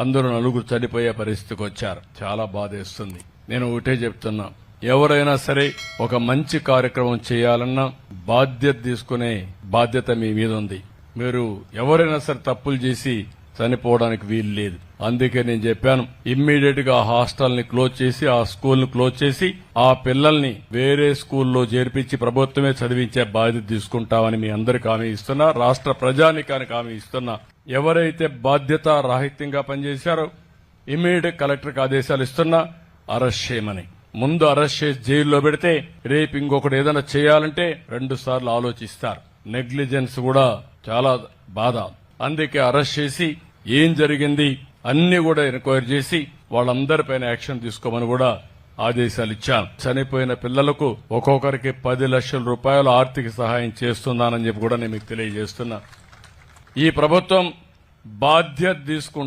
అందరూ నలుగురు చనిపోయే పరిస్థితికి వచ్చారు. చాలా బాధేస్తుంది. నేను ఒకటే చెప్తున్నా, ఎవరైనా సరే ఒక మంచి కార్యక్రమం చేయాలన్నా బాధ్యత తీసుకునే బాధ్యత మీ మీద ఉంది. మీరు ఎవరైనా సరే తప్పులు చేసి చనిపోవడానికి వీలు లేదు. అందుకే నేను చెప్పాను, ఇమ్మీడియట్ గా హాస్టల్ ని క్లోజ్ చేసి, ఆ స్కూల్ ని క్లోజ్ చేసి, ఆ పిల్లల్ని వేరే స్కూల్లో చేర్పించి ప్రభుత్వమే చదివించే బాధ్యత తీసుకుంటామని మీ అందరికి హామీ ఇస్తున్నా. రాష్ట్ర ప్రజానికానికి హామీ ఇస్తున్నా. ఎవరైతే బాధ్యత రాహిత్యంగా పనిచేశారో ఇమ్మీడియట్ కలెక్టర్కి ఆదేశాలు ఇస్తున్నా, అరెస్ట్ చేయమని. ముందు అరెస్ట్ చేసి జైల్లో పెడితే రేపు ఇంకొకటి ఏదైనా చేయాలంటే 2 సార్లు ఆలోచిస్తారు. నెగ్లిజెన్స్ కూడా చాలా బాధ. అందుకే అరెస్ట్ చేసి ఏం జరిగింది అన్ని కూడా ఎంక్వైరీ చేసి వాళ్ళందరిపైన యాక్షన్ తీసుకోమని కూడా ఆదేశాలు ఇచ్చాను. చనిపోయిన పిల్లలకు ఒక్కొక్కరికి 10 లక్షల రూపాయల ఆర్థిక సహాయం చేస్తున్నానని చెప్పి కూడా నేను మీకు తెలియజేస్తున్నా. ఈ ప్రభుత్వం బాధ్యత తీసుకుంటుంది.